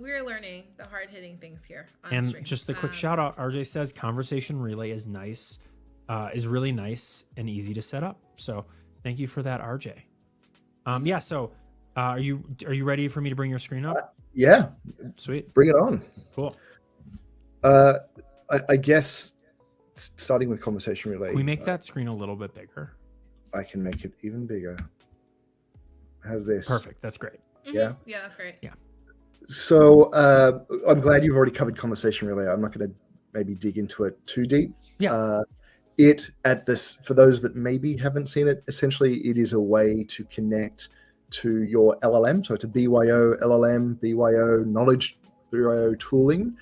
we're learning the hard-hitting things here on And stream. just a quick shout out, RJ says Conversation Relay is nice, is really nice and easy to set up. So thank you for that, RJ. Yeah. So are you ready for me to bring your screen up? Yeah. Sweet. Bring it on. Cool. I guess starting with Conversation Relay. Can we make that screen a little bit bigger? I can make it even bigger. How's this? Perfect. That's great. Mm-hmm. Yeah. Yeah, that's great. Yeah. So I'm glad you've already covered Conversation Relay. I'm not going to maybe dig into it too deep. Yeah. For those that maybe haven't seen it, essentially it is a way to connect to your LLM. So it's a BYO LLM, BYO knowledge, BYO tooling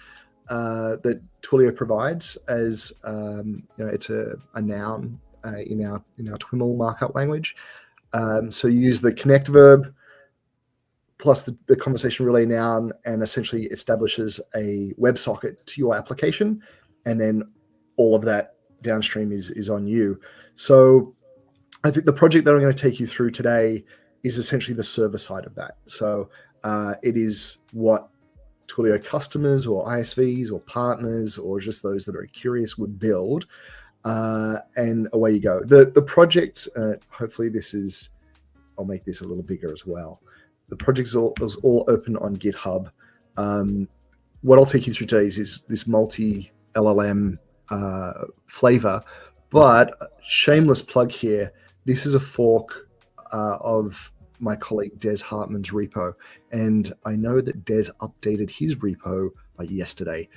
that Twilio provides as it's a noun in our TWIML markup language. So you use the connect verb plus the Conversation Relay noun, and essentially establishes a WebSocket to your application, and then all of that downstream is on you. So I think the project that I'm going to take you through today is essentially the server side of that. So it is what Twilio customers or ISVs or partners or just those that are curious would build, and away you go. The project, hopefully I'll make this a little bigger as well. The project is all open on GitHub. What I'll take you through today is this multi-LLM flavor, but shameless plug here, this is a fork of my colleague Des Hartman's repo. And I know that Des updated his repo like yesterday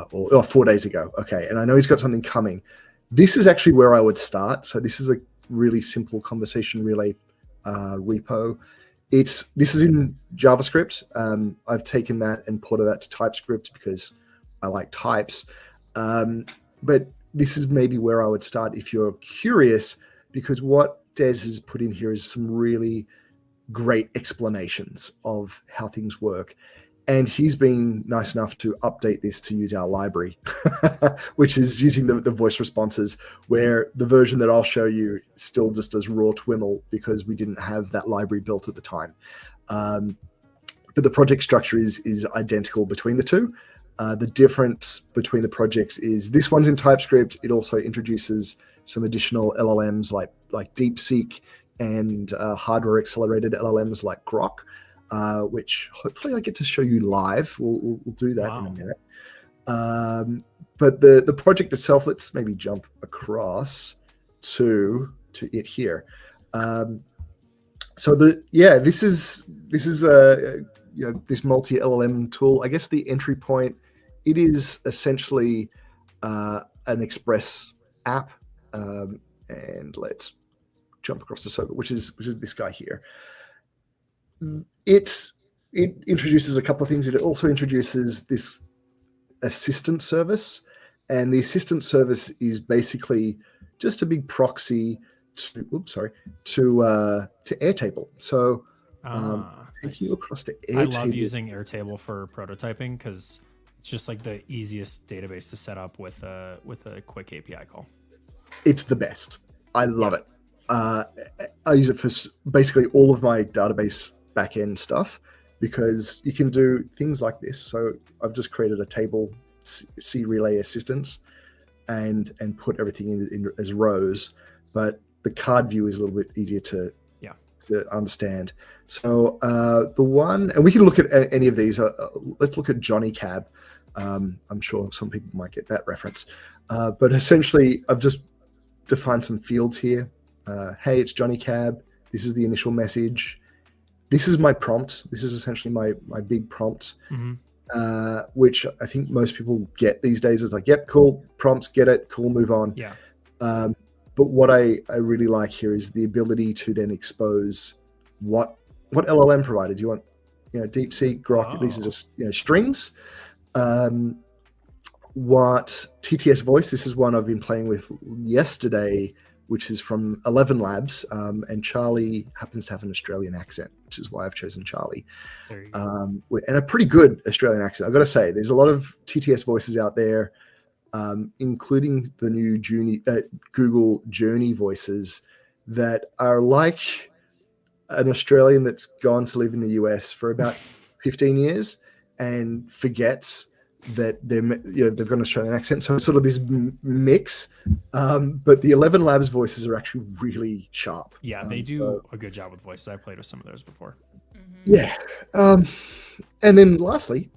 or 4 days ago. Okay, and I know he's got something coming. This is actually where I would start. So this is a really simple Conversation Relay repo. This is in JavaScript. I've taken that and ported that to TypeScript because I like types. But this is maybe where I would start if you're curious, because what Des has put in here is some really great explanations of how things work. And he's been nice enough to update this to use our library, which is using the voice responses, where the version that I'll show you still just does raw TWIML because we didn't have that library built at the time. But the project structure is identical between the two. The difference between the projects is this one's in TypeScript. It also introduces some additional LLMs like DeepSeek and hardware accelerated LLMs like Grok. Which hopefully I get to show you live. We'll do that in a minute. But the project itself, let's maybe jump across to it here. So this is this multi LLM tool. I guess the entry point, it is essentially an Express app, and let's jump across to server, which is this guy here. It introduces a couple of things. It also introduces this assistant service, and the assistant service is basically just a big proxy to Airtable. So take you across to Airtable. I love using Airtable for prototyping because it's just like the easiest database to set up with a quick API call. It's the best. I love it. I use it for basically all of my database backend stuff because you can do things like this. So I've just created a table, C relay assistance, and put everything in as rows. But the card view is a little bit easier to understand. So the one, and we can look at any of these. Let's look at Johnny Cab. I'm sure some people might get that reference. But essentially, I've just defined some fields here. Hey, it's Johnny Cab. This is the initial message. This is my prompt. This is essentially my big prompt, which I think most people get these days. Is like, yep, cool, prompts, get it, cool, move on. Yeah. But what I really like here is the ability to then expose what LLM provider do you want. DeepSeek, Grok. These are just strings. What TTS voice? This is one I've been playing with yesterday, which is from 11 Labs, and Charlie happens to have an Australian accent, which is why I've chosen Charlie. There you go. And a pretty good Australian accent. I've got to say, there's a lot of TTS voices out there, including the new Google Journey voices that are like an Australian that's gone to live in the US for about 15 years. and forgets that they've got an Australian accent. So it's sort of this mix. But the 11 Labs voices are actually really sharp. Yeah, they do a good job with voices. I've played with some of those before. Yeah. And then lastly,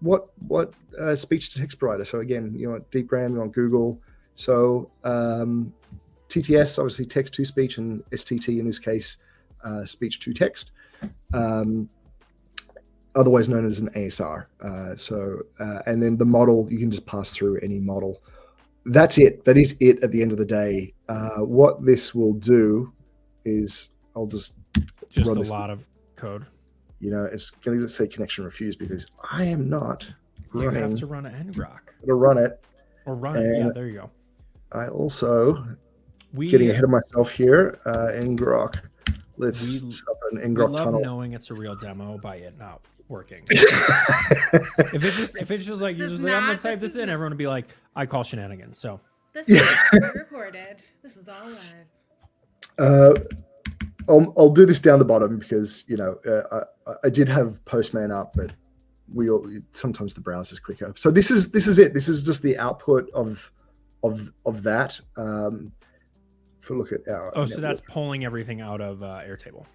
what speech to text provider? So again, you want DeepGram, you want Google. So TTS, obviously text to speech, and STT in this case, speech to text. Otherwise known as an ASR. And then the model, you can just pass through any model. That's it. That is it at the end of the day. What this will do is I'll just a lot of code. It's going to say connection refused because I am not running. You have to run an ngrok. To run it. Or run it. Yeah, there you go. I also, getting ahead of myself here, ngrok. Let's set up an ngrok we love tunnel. Knowing it's a real demo by it not working. if it's just like, you're just like, I'm going to type this in, everyone would be like, I call shenanigans. So this is recorded. This is all live. I'll do this down the bottom because I did have Postman up, but sometimes the browser's quicker. So this is it. This is just the output of that. If we look at our network. So that's pulling everything out of Airtable.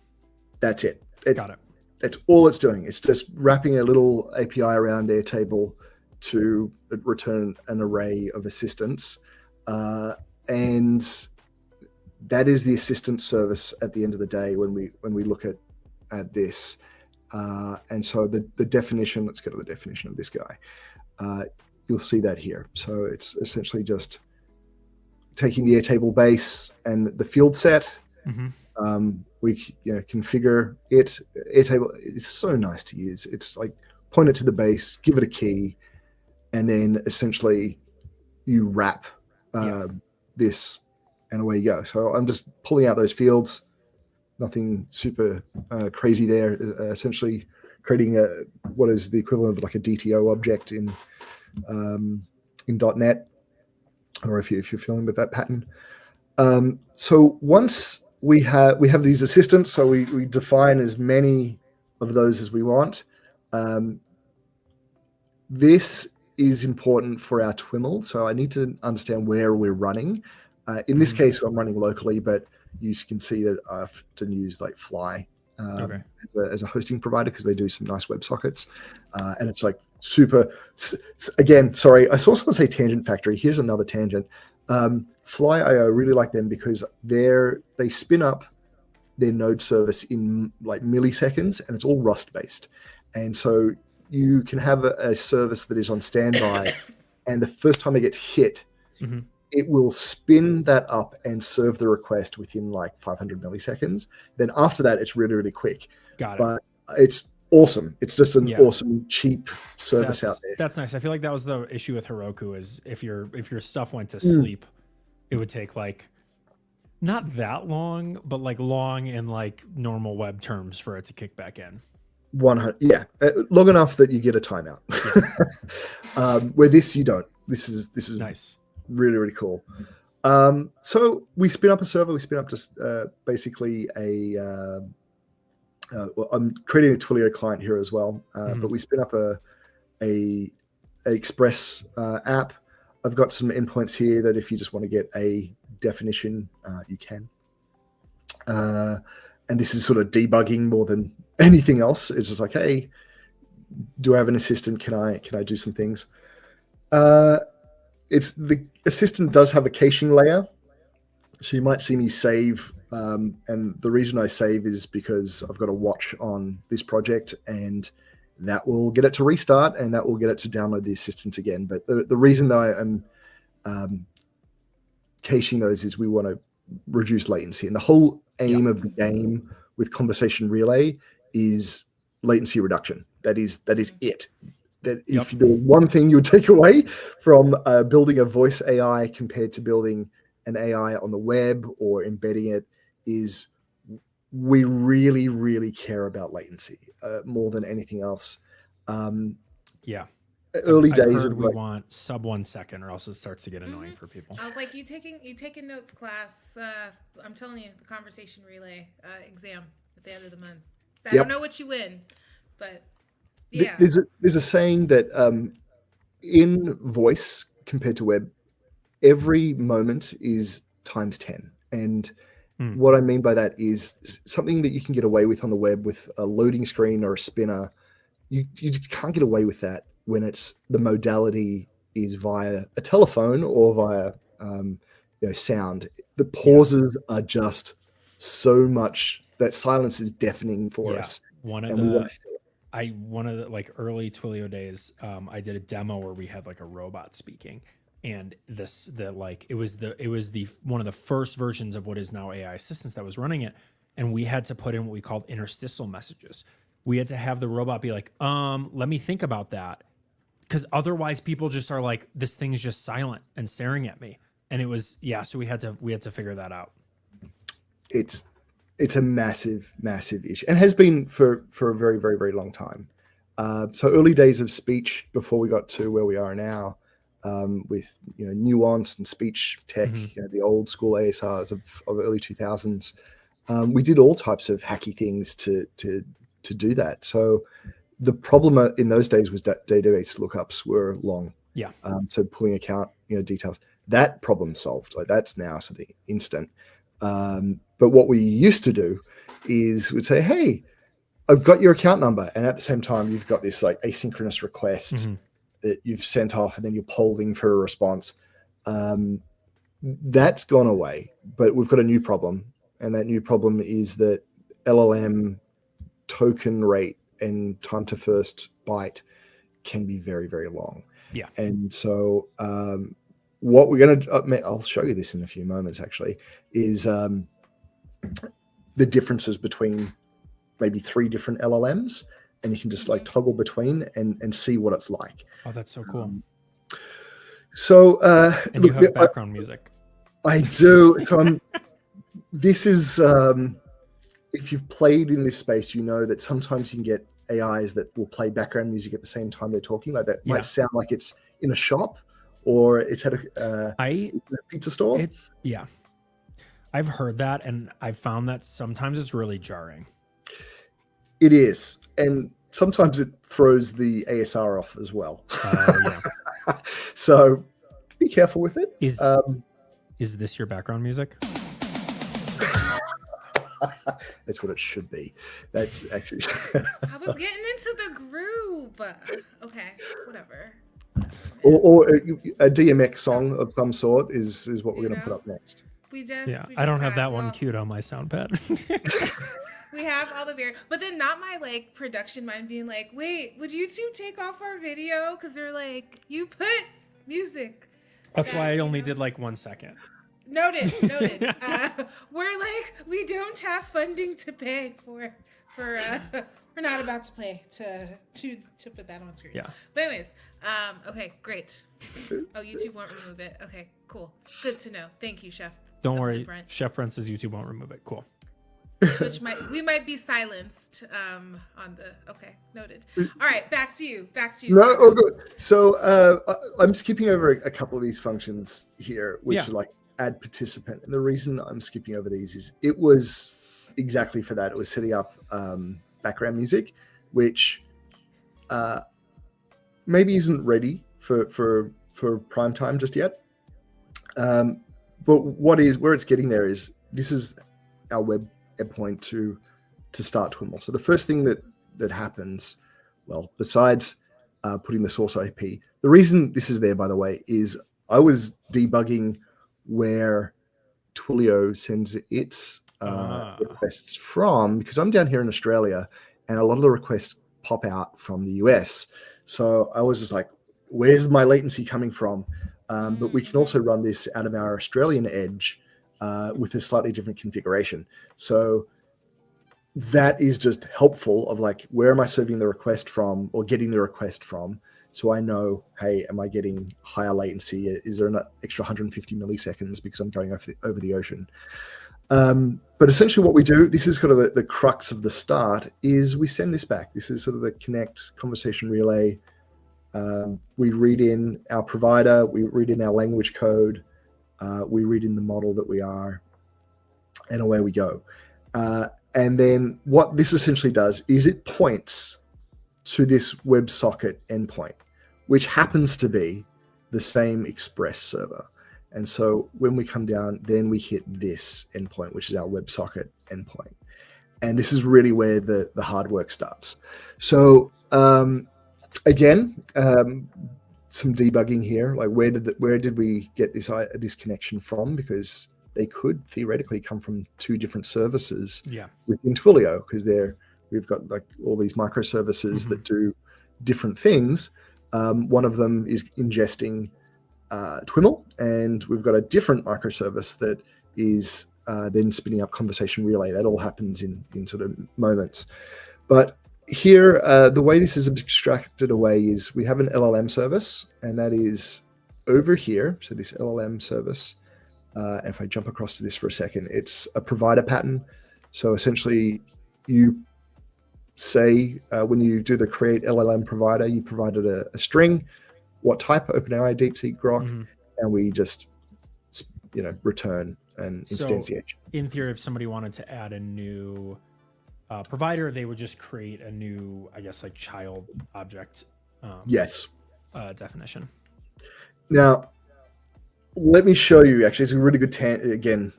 That's it. Got it. That's all it's doing. It's just wrapping a little API around Airtable to return an array of assistants, and that is the assistant service at the end of the day when we look at this. And so the definition, let's go to the definition of this guy. You'll see that here. So it's essentially just taking the Airtable base and the field set. We configure it. Airtable is so nice to use. It's like point it to the base, give it a key, and then essentially you wrap this, and away you go. So I'm just pulling out those fields. Nothing super crazy there. Essentially creating what is the equivalent of like a DTO object in .NET, or if you're feeling with that pattern. So once we have these assistants, so we define as many of those as we want. This is important for our TWIML. So I need to understand where we're running. In this case, I'm running locally, but you can see that I often use like Fly as a hosting provider because they do some nice WebSockets. And it's like super, again, sorry, I saw someone say Tangent Factory. Here's another tangent. Fly.io, really like them because they spin up their node service in like milliseconds, and it's all Rust based. And so you can have a service that is on standby, and the first time it gets hit, it will spin that up and serve the request within like 500 milliseconds. Then after that, it's really, really quick. Got it. But it's awesome. It's just an awesome, cheap service out there. That's nice. I feel like that was the issue with Heroku is if your stuff went to sleep, it would take like not that long, but like long in like normal web terms for it to kick back in. 100, long enough that you get a timeout. Where this you don't. This is nice. Really, really cool. So we spin up a server. We spin up just basically I'm creating a Twilio client here as well, but we spin up a Express app. I've got some endpoints here that if you just want to get a definition, you can. And this is sort of debugging more than anything else. It's just like, hey, do I have an assistant? Can I do some things? It's the assistant does have a caching layer, so you might see me save. And the reason I save is because I've got a watch on this project, and that will get it to restart, and that will get it to download the assistants again. But the reason that I'm caching those is we want to reduce latency, and the whole aim of the game with Conversation Relay is latency reduction. That is it. That if the one thing you would take away from building a voice AI compared to building an AI on the web or embedding it is we really, really care about latency more than anything else. Early days heard we want sub 1 second or else it starts to get annoying for people. I was like, you taking notes class. I'm telling you, the Conversation Relay exam at the end of the month. I don't know what you win, but Yeah. There's a saying that in voice compared to web, every moment is times 10. And Hmm. what I mean by that is something that you can get away with on the web with a loading screen or a spinner. You just can't get away with that when it's the modality is via a telephone or via sound. The pauses are just so much, that silence is deafening for us, One of and we want the to feel it. one of the like early Twilio days, I did a demo where we had like a robot speaking, and it was the one of the first versions of what is now AI assistants that was running it, and we had to put in what we called interstitial messages. We had to have the robot be like, let me think about that, because otherwise people just are like, this thing's just silent and staring at me, and it was so we had to figure that out. It's a massive issue, and has been for a very, very, very long time. So early days of speech before we got to where we are now, with nuance and speech tech, the old school ASRs of early 2000s. We did all types of hacky things to do that. So the problem in those days was that database lookups were long. Yeah. So pulling account details, that problem solved. Like that's now something instant. But what we used to do is we'd say, hey, I've got your account number. And at the same time, you've got this like asynchronous request that you've sent off, and then you're polling for a response. That's gone away, but we've got a new problem. And that new problem is that LLM token rate and time to first byte can be very, very long. Yeah. And so what we're going to, I'll show you this in a few moments actually, is the differences between maybe 3 different LLMs, and you can just like toggle between and see what it's like. Oh, that's so cool. And you have background music. I do. So this is, if you've played in this space, you know that sometimes you can get AIs that will play background music at the same time they're talking. Like that might sound like it's in a shop or it's at a pizza store. I've heard that, and I've found that sometimes it's really jarring. It is. And sometimes it throws the ASR off as well. So be careful with it. Is this your background music? That's what it should be. That's actually. I was getting into the groove. Okay, whatever. Or a DMX song of some sort is what we're going to put up next. I don't have that one queued on my sound pad. We have all the but then not my like production mind being like, wait, would YouTube take off our video? Because they're like, you put music. That's why I only did like 1 second. Noted. We're like, we don't have funding to pay for we're not about to pay to put that on screen. Yeah. But anyways, okay, great. Oh, YouTube won't remove it. Okay, cool. Good to know. Thank you, Chef. Don't worry, Chef Brent says YouTube won't remove it. Cool. Twitch we might be silenced on the noted. All right, back to you. No, oh good. So I'm skipping over a couple of these functions here, which are like add participant. And the reason I'm skipping over these is it was exactly for that. It was setting up background music, which maybe isn't ready for prime time just yet. But where it's getting there is this is our web endpoint to start Twiml. So the first thing that happens, well, besides putting the source IP, the reason this is there, by the way, is I was debugging where Twilio sends its requests from, because I'm down here in Australia and a lot of the requests pop out from the US. So I was just like, where's my latency coming from? But we can also run this out of our Australian edge with a slightly different configuration. So that is just helpful of like, where am I serving the request from or getting the request from? So I know, hey, am I getting higher latency? Is there an extra 150 milliseconds because I'm going over the ocean? But essentially what we do, this is kind of the crux of the start, is we send this back. This is sort of the connect conversation relay. We read in our provider, we read in our language code, we read in the model that we are, and away we go. And then what this essentially does is it points to this WebSocket endpoint, which happens to be the same Express server. And so when we come down, then we hit this endpoint, which is our WebSocket endpoint. And this is really where the hard work starts. So again, some debugging here. Like where did we get this connection from? Because they could theoretically come from two different services within Twilio, because we've got like all these microservices that do different things. One of them is ingesting Twiml, and we've got a different microservice that is then spinning up Conversation Relay. That all happens in sort of moments. But here, the way this is abstracted away is we have an LLM service, and that is over here. So this LLM service, and if I jump across to this for a second, it's a provider pattern. So essentially, you say when you do the create LLM provider, you provided a string, what type, OpenAI, DeepSeek, Grok, and we just return an instantiation. In theory, if somebody wanted to add a new provider, they would just create a new, I guess, like child object. Yes. Definition. Now, let me show you. Actually, it's a really good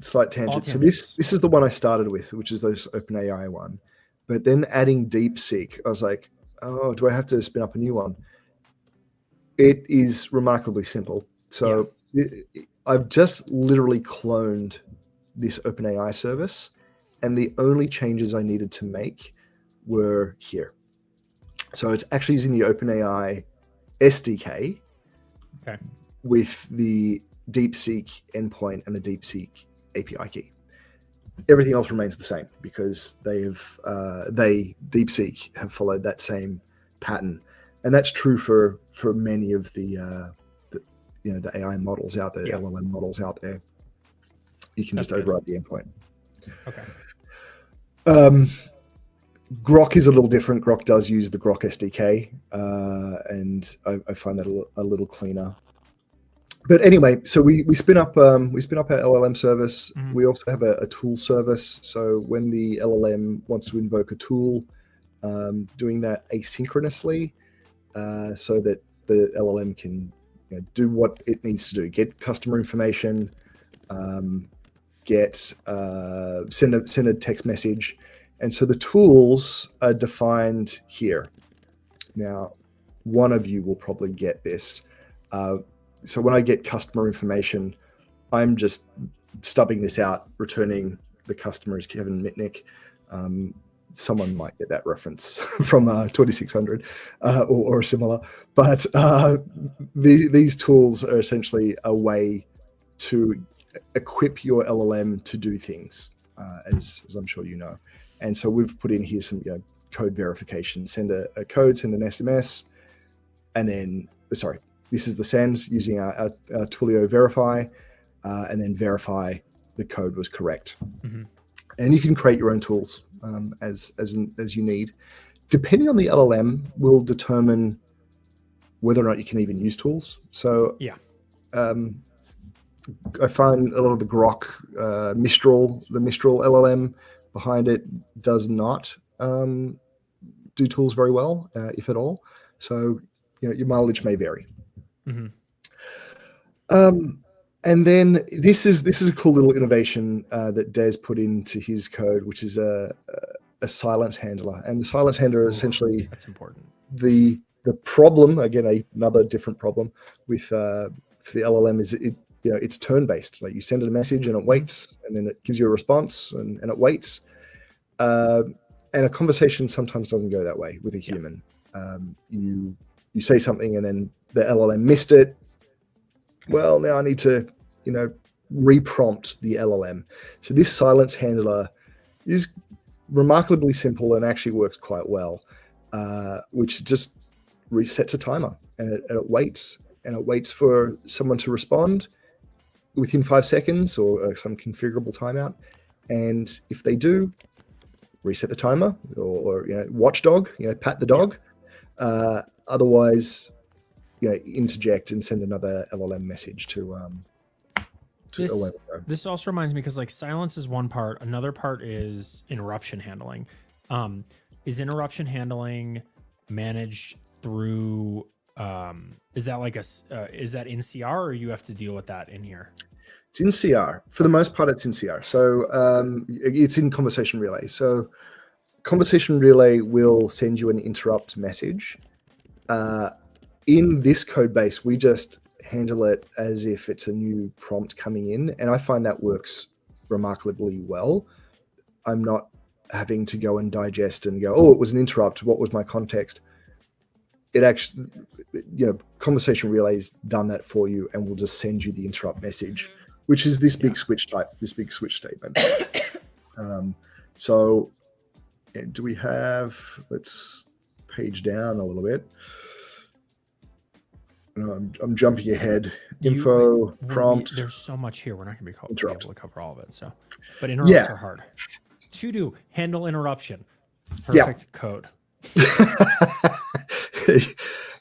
slight tangent. So this is the one I started with, which is those OpenAI one. But then adding DeepSeek, I was like, oh, do I have to spin up a new one? It is remarkably simple. So I've just literally cloned this OpenAI service, and the only changes I needed to make were here. So it's actually using the OpenAI SDK with the DeepSeek endpoint and the DeepSeek API key. Everything else remains the same because DeepSeek have followed that same pattern, and that's true for many of the AI models out there, LLM models out there. You can just override the endpoint. Okay. Grok is a little different. Grok does use the Grok SDK, and I find that a little cleaner. But anyway, so we spin up our LLM service. We also have a tool service. So when the LLM wants to invoke a tool, doing that asynchronously, so that the LLM can do what it needs to do: get customer information, send a text message, and so the tools are defined here. Now, one of you will probably get this. So when I get customer information, I'm just stubbing this out, returning the customer as Kevin Mitnick. Someone might get that reference from 2600 or similar. But these tools are essentially a way to equip your LLM to do things, as I'm sure you know. And so we've put in here some code verification. Send a code, send an SMS, and then, this is the send using our Twilio verify, and then verify the code was correct. And you can create your own tools as you need. Depending on the LLM, will determine whether or not you can even use tools. So I find a lot of the Grok Mistral LLM behind it does not do tools very well, if at all. So your mileage may vary. And then this is a cool little innovation that Des put into his code, which is a silence handler. And the silence handler is essentially that's important. The problem, again, another different problem with the LLM is it's turn based. Like you send it a message and it waits, and then it gives you a response and it waits. And a conversation sometimes doesn't go that way with a human. You say something and then the LLM missed it. Well, now I need to, reprompt the LLM. So this silence handler is remarkably simple and actually works quite well, which just resets a timer and it waits. And it waits for someone to respond within 5 seconds or some configurable timeout. And if they do, reset the timer or watchdog, pat the dog. Otherwise, interject and send another LLM message to this also reminds me, because like silence is one part, another part is interruption handling. Is interruption handling managed through, is that like is that in CR, or you have to deal with that in here? It's in CR. For the most part, it's in CR. So it's in Conversation Relay. So Conversation Relay will send you an interrupt message. In this code base, we just handle it as if it's a new prompt coming in, and I find that works remarkably well. I'm not having to go and digest and go, oh, it was an interrupt. What was my context? It actually, Conversation Relay's done that for you, and will just send you the interrupt message, which is this big switch type, this big switch statement. So do we have, let's page down a little bit. I'm jumping ahead. Info, prompt. There's so much here. We're not going to be able to cover all of it. So, but interrupts are hard. To do, handle interruption. Perfect code.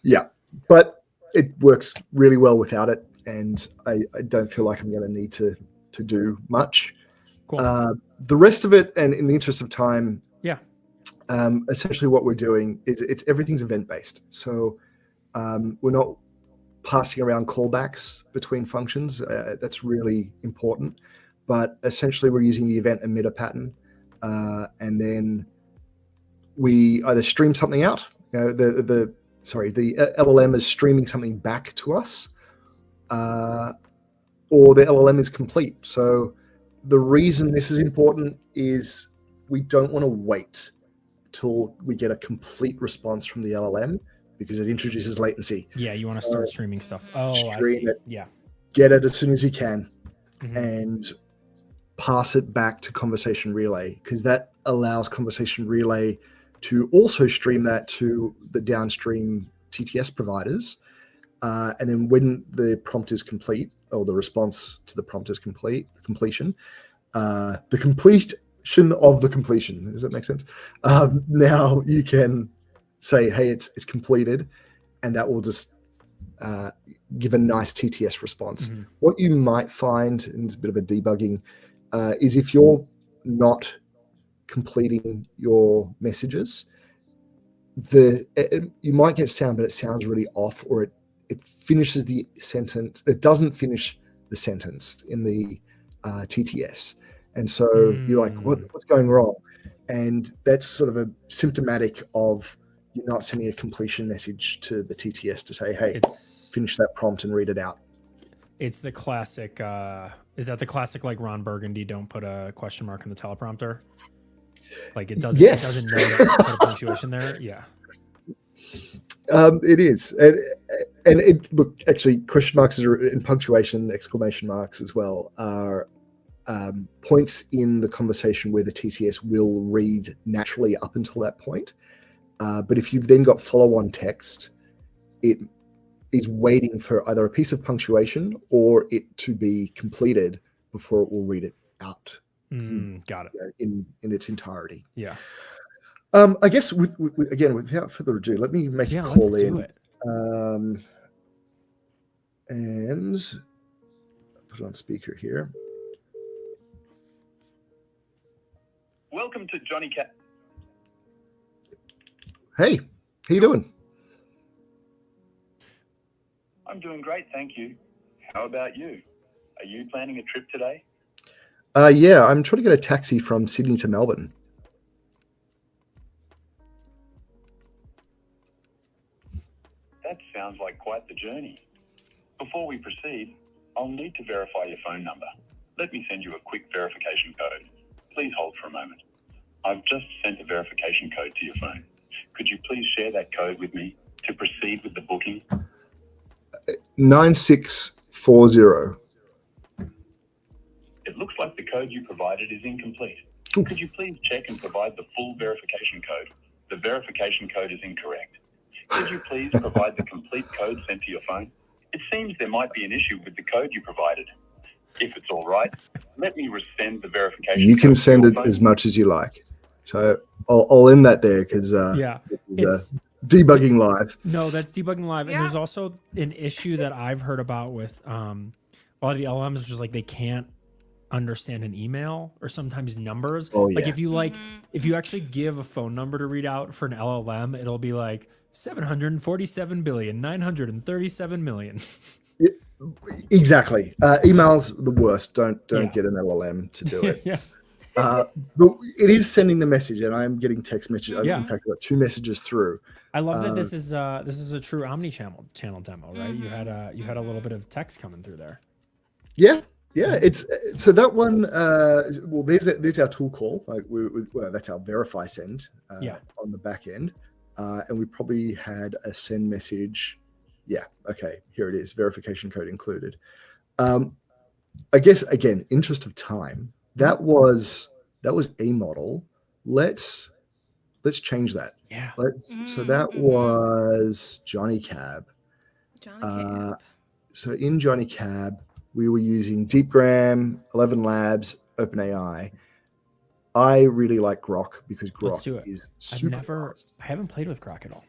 Yeah, but it works really well without it, and I don't feel like I'm going to need to do much. Cool. The rest of it, and in the interest of time, essentially what we're doing is everything's event based. So we're not passing around callbacks between functions. That's really important. But essentially, we're using the event emitter pattern, and then we either stream something out. The LLM is streaming something back to us, or the LLM is complete. So the reason this is important is we don't want to wait till we get a complete response from the LLM, because it introduces latency. Yeah, you want to start streaming stuff. Oh, stream I see. it, Yeah. Get it as soon as you can, and pass it back to Conversation Relay, because that allows Conversation Relay to also stream that to the downstream TTS providers. And then when the prompt is complete, or the response to the prompt is completion of the completion. Does that make sense? Now you can say, hey, it's completed, and that will just give a nice TTS response. What you might find, and it's a bit of a debugging, is if you're not completing your messages, you might get sound, but it sounds really off, or it finishes the sentence. It doesn't finish the sentence in the TTS. And so you're like, what's going wrong? And that's sort of a symptomatic of you're not sending a completion message to the TTS to say, hey, finish that prompt and read it out. It's the classic, is that the classic, like Ron Burgundy, don't put a question mark in the teleprompter? Like it doesn't, it doesn't know that put a punctuation there? Yeah. It is. And look, actually, question marks and punctuation, exclamation marks as well, are points in the conversation where the TTS will read naturally up until that point. But if you've then got follow-on text, it is waiting for either a piece of punctuation or it to be completed before it will read it out. Got it. In its entirety. Yeah. I guess again, without further ado, let me make a call let's in. Do it. And put it on speaker here. Welcome to Johnny Cat. Hey, how you doing? I'm doing great, thank you. How about you? Are you planning a trip today? Yeah, I'm trying to get a taxi from Sydney to Melbourne. That sounds like quite the journey. Before we proceed, I'll need to verify your phone number. Let me send you a quick verification code. Please hold for a moment. I've just sent a verification code to your phone. Could you please share that code with me to proceed with the booking? 9640. It looks like the code you provided is incomplete. Ooh. Could you please check and provide the full verification code? The verification code is incorrect. Could you please provide the complete code sent to your phone? It seems there might be an issue with the code you provided. If it's all right, let me resend the verification code. You can send it as much as you like. So I'll end that there, because it's debugging live. No, that's debugging live. Yeah. And there's also an issue that I've heard about with a lot of the LLMs, which is like they can't understand an email or sometimes numbers. Oh, Like yeah. if you actually give a phone number to read out for an LLM, it'll be like 747,937,000,000. Exactly. Emails the worst. Don't Yeah. get an LLM to do it. Yeah. But it is sending the message, and I am getting text messages. Yeah. In fact, I got 2 messages through. I love that this is a true omni-channel demo, right? You had a little bit of text coming through there. Yeah. It's so that one. Well, there's our tool call. Like well, that's our verify send. On the back end, and we probably had a send message. Yeah. Okay. Here it is. Verification code included. I guess again, interest of time. That was a model. Let's change that. Yeah. So that was Johnny Cab. Johnny Cab. So in Johnny Cab, we were using DeepGram, 11 Labs, OpenAI. I really like Grok because Let's do Grok it. is super fast. I haven't played with Grok at all.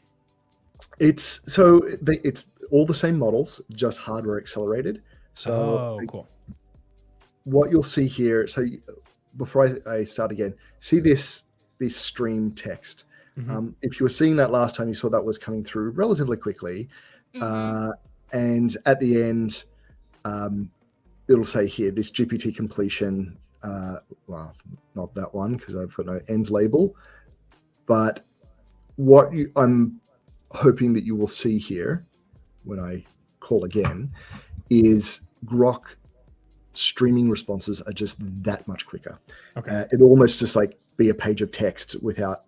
It's all the same models, just hardware accelerated. So cool. What you'll see here, so before I start again, see this stream text. If you were seeing that last time, you saw that was coming through relatively quickly. And at the end, it'll say here, this GPT completion, well, not that one because I've got no ends label, but I'm hoping that you will see here when I call again is Grok streaming responses are just that much quicker. Okay. It almost just like be a page of text without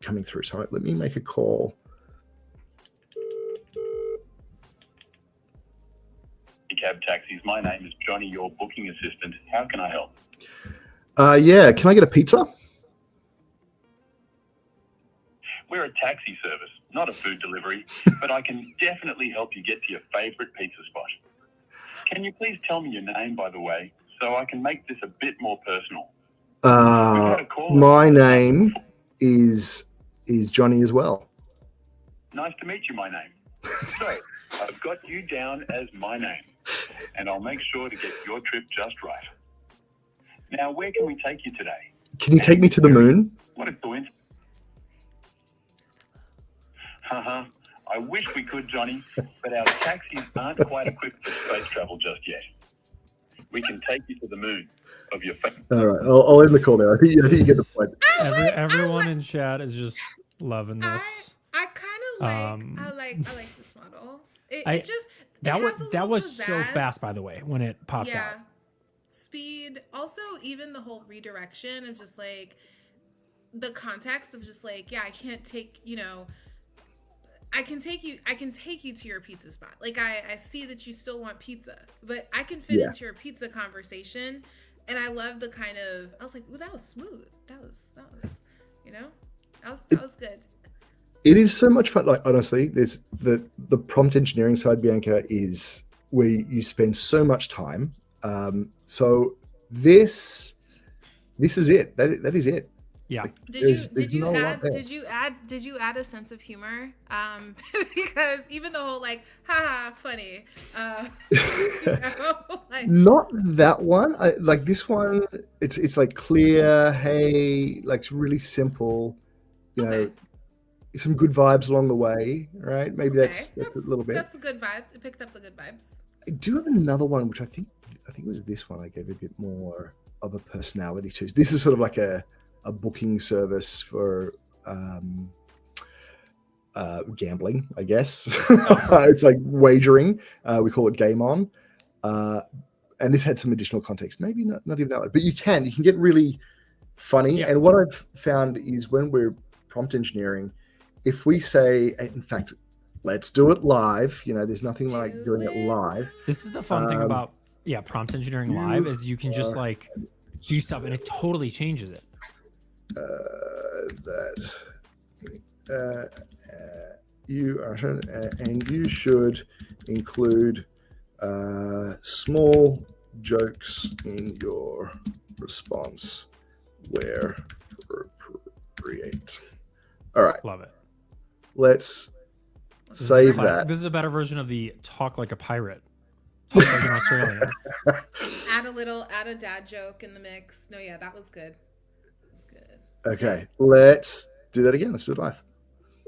coming through. So let me make a call. Cab taxis. My name is Johnny, your booking assistant. How can I help? Yeah, can I get a pizza? We're a taxi service, not a food delivery, but I can definitely help you get to your favorite pizza spot. Can you please tell me your name, by the way, so I can make this a bit more personal? My name is Johnny as well. Nice to meet you, my name. So, I've got you down as my name, and I'll make sure to get your trip just right. Now, where can we take you today? Can you take me to the moon? What a coincidence. I wish we could, Johnny, but our taxis aren't quite equipped for space travel just yet. We can take you to the moon of your favorite. All right, I'll end the call there. I think you get the point. Everyone in chat is just loving this. I kind of like I like this model. That was so fast, by the way, when it popped out. Speed. Also, even the whole redirection of just like the context of just like, I can't take, I can take you to your pizza spot. Like I see that you still want pizza, but I can fit into your pizza conversation. And I love the kind of, I was like, ooh, that was smooth. That was that was good. It is so much fun. Like, honestly, there's the prompt engineering side, Bianca, is where you spend so much time. So this is it. That is it. Yeah. Like, Did you add a sense of humor? Because even the whole like, haha, funny. Not that one. Like this one. It's like clear. Hey, like really simple. You know, some good vibes along the way, right? Maybe that's a little bit. That's a good vibe. It picked up the good vibes. I do have another one, which I think it was this one. I gave a bit more of a personality to. This is sort of like a booking service for gambling, I guess. It's like wagering. We call it Game On. And this had some additional context. Maybe not even that one, but you can get really funny. And what I've found is when we're prompt engineering, if we say, in fact, let's do it live, there's nothing like doing it live. This is the fun thing about prompt engineering live is you can just like do stuff and it totally changes it. You are, and you should include small jokes in your response where appropriate. All right, love it. Let's save that. This is a better version of the talk like a pirate. Just like in Australia. Add a dad joke in the mix. No, yeah, that was good. That was good. Okay, let's do that again. Let's do it live.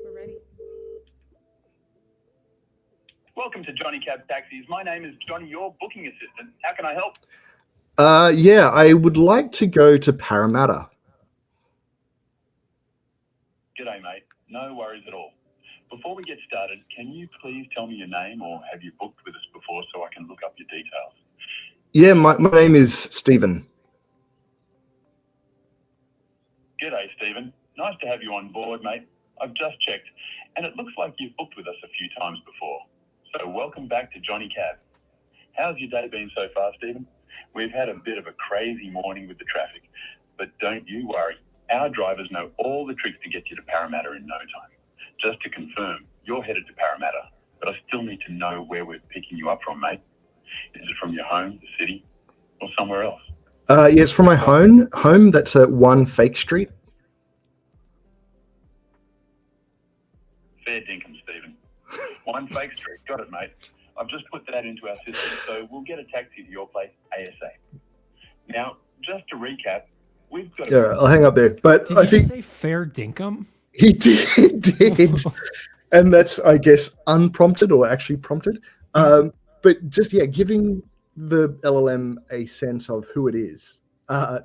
We're ready. Welcome to Johnny Cab Taxis. My name is Johnny, your booking assistant. How can I help? Yeah, I would like to go to Parramatta. G'day, mate. No worries at all. Before we get started, can you please tell me your name, or have you booked with us before so I can look up your details? Yeah, my name is Stephen. G'day, Stephen. Nice to have you on board, mate. I've just checked, and it looks like you've booked with us a few times before. So welcome back to Johnny Cab. How's your day been so far, Stephen? We've had a bit of a crazy morning with the traffic, but don't you worry. Our drivers know all the tricks to get you to Parramatta in no time. Just to confirm, you're headed to Parramatta, but I still need to know where we're picking you up from, mate. Is it from your home, the city, or somewhere else? Yes, from my home. That's at 1 Fake Street. Fair dinkum, Stephen. 1 Fake Street. Got it, mate. I've just put that into our system, so we'll get a taxi to your place ASAP. Now, just to recap, we've got... Yeah, I'll hang up there. But Did I you think just say fair dinkum? he did. And that's, I guess, unprompted or actually prompted. But just, yeah, giving the LLM a sense of who it is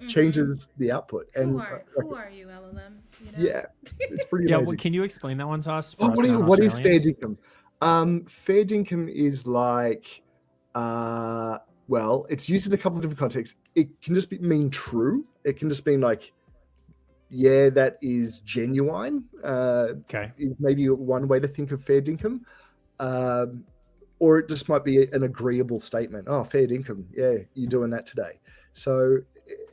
changes the output. And Who are you, LLM? You know? yeah, it's pretty Yeah, amazing. well, can you explain that one to us? For us What is fair non-Australians? dinkum? Fair dinkum is like, well, it's used in a couple of different contexts. It can just mean true. It can just mean like, yeah, that is genuine. Okay. Is maybe one way to think of fair dinkum. Or it just might be an agreeable statement. Oh, fair dinkum. Yeah, you're doing that today. So,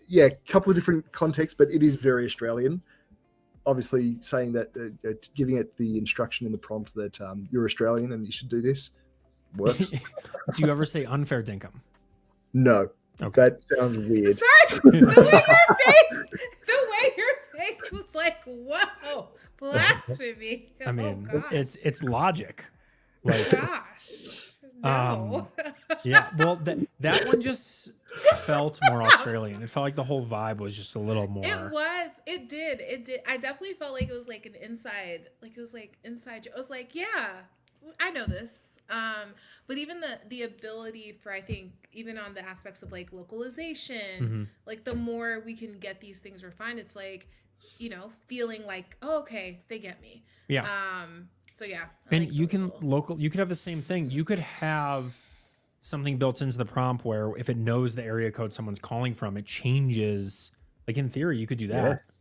yeah, a couple of different contexts, but it is very Australian. Obviously, saying that, giving it the instruction in the prompt that you're Australian and you should do this works. Do you ever say unfair dinkum? No, Okay. that sounds weird. Sorry, the way your face was like, whoa, blasphemy. I mean, oh, God. it's logic. Like, Gosh. No. yeah. Well, that one just felt more Australian. It felt like the whole vibe was just a little more. It did. I definitely felt like it was like an inside, like it was like inside. I was like, yeah, I know this. But even the ability for, I think, even on the aspects of like localization, like the more we can get these things refined, it's like, you know, feeling like, oh, okay, they get me. Yeah. So yeah. And you can you could have the same thing. You could have something built into the prompt where if it knows the area code someone's calling from, it changes. Like in theory, you could do that. Yes.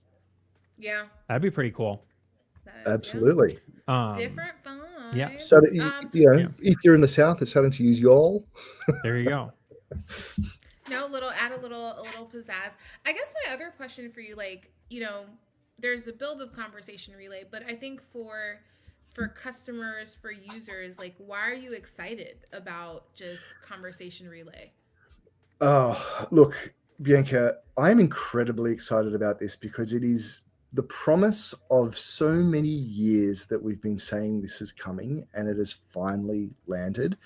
Yeah. That'd be pretty cool. That is, Absolutely. different vibes. Yeah. So that if you're in the South, it's starting to use y'all. There you go. No, add a little pizzazz. I guess my other question for you, like, you know, there's the build of Conversation Relay, but I think for customers, for users, like, why are you excited about just Conversation Relay? Oh, look, Bianca, I'm incredibly excited about this because it is the promise of so many years that we've been saying this is coming, and it has finally landed.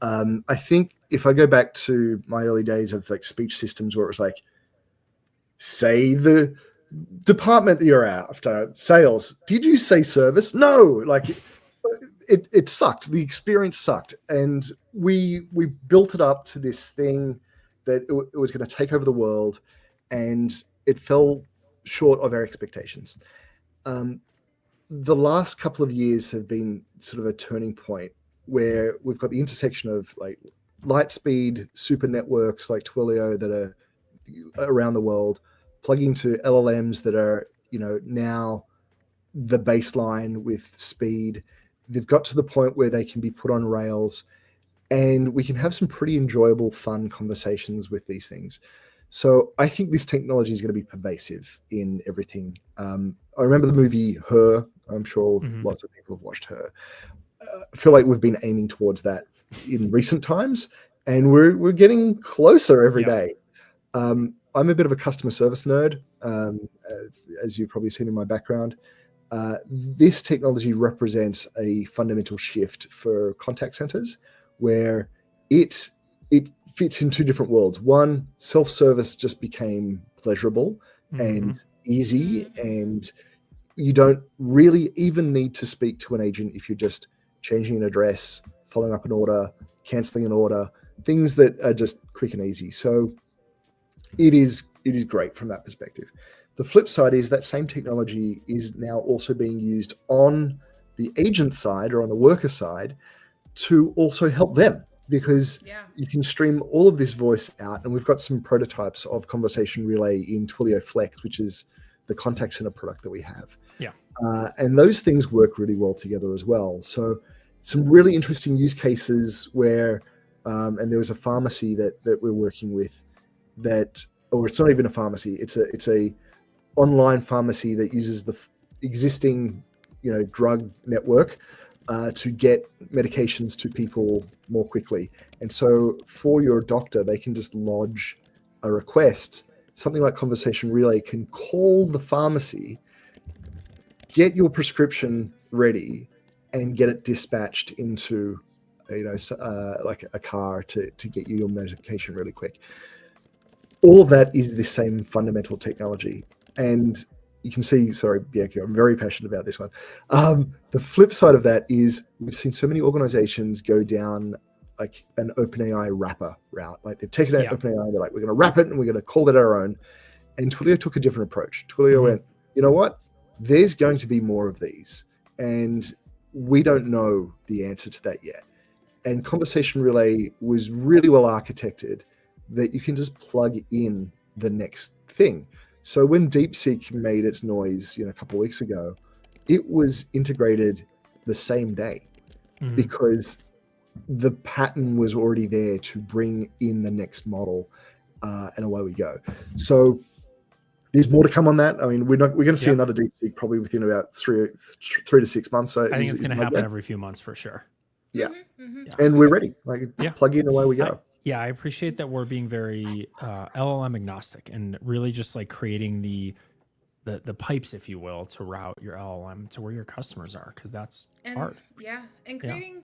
I think if I go back to my early days of like speech systems where it was like, say the department that you're after, sales, did you say service? No, like it sucked. The experience sucked. And we built it up to this thing that it was going to take over the world, and it fell short of our expectations. The last couple of years have been sort of a turning point where we've got the intersection of like Lightspeed super networks like Twilio that are around the world, plugging into LLMs that are, you know, now the baseline with speed. They've got to the point where they can be put on rails, and we can have some pretty enjoyable, fun conversations with these things. So I think this technology is going to be pervasive in everything. I remember the movie Her. I'm sure lots of people have watched Her. I feel like we've been aiming towards that in recent times, and we're getting closer every day. I'm a bit of a customer service nerd, as you've probably seen in my background. This technology represents a fundamental shift for contact centers, where it it fits in two different worlds. One, self-service just became pleasurable and easy, and you don't really even need to speak to an agent if you're just changing an address, following up an order, canceling an order, things that are just quick and easy. So it is great from that perspective. The flip side is that same technology is now also being used on the agent side or on the worker side to also help them, because you can stream all of this voice out. And we've got some prototypes of Conversation Relay in Twilio Flex, which is the contact center product that we have. Yeah. And those things work really well together as well. So some really interesting use cases where, and there was a pharmacy that we're working with that, or it's not even a pharmacy, it's a online pharmacy that uses the existing, drug network to get medications to people more quickly. And so for your doctor, they can just lodge a request. Something like Conversation Relay can call the pharmacy, get your prescription ready, and get it dispatched into, like a car to get you your medication really quick. All of that is the same fundamental technology. And you can see, sorry, Bianca, I'm very passionate about this one. The flip side of that is we've seen so many organizations go down like an OpenAI wrapper route. Like they've taken out OpenAI, they're like, we're going to wrap it and we're going to call it our own. And Twilio took a different approach. Twilio went, you know what? There's going to be more of these. And we don't know the answer to that yet. And Conversation Relay was really well architected that you can just plug in the next thing. So when DeepSeek made its noise, a couple of weeks ago, it was integrated the same day because the pattern was already there to bring in the next model, and away we go. So there's more to come on that. I mean, we're going to see another DeepSeek probably within about three to 6 months. So I think it's going to happen every few months for sure. Yeah. And we're ready. Plug in, away we go. I appreciate that we're being very LLM agnostic and really just like creating the pipes, if you will, to route your LLM to where your customers are, because that's hard. Yeah, and creating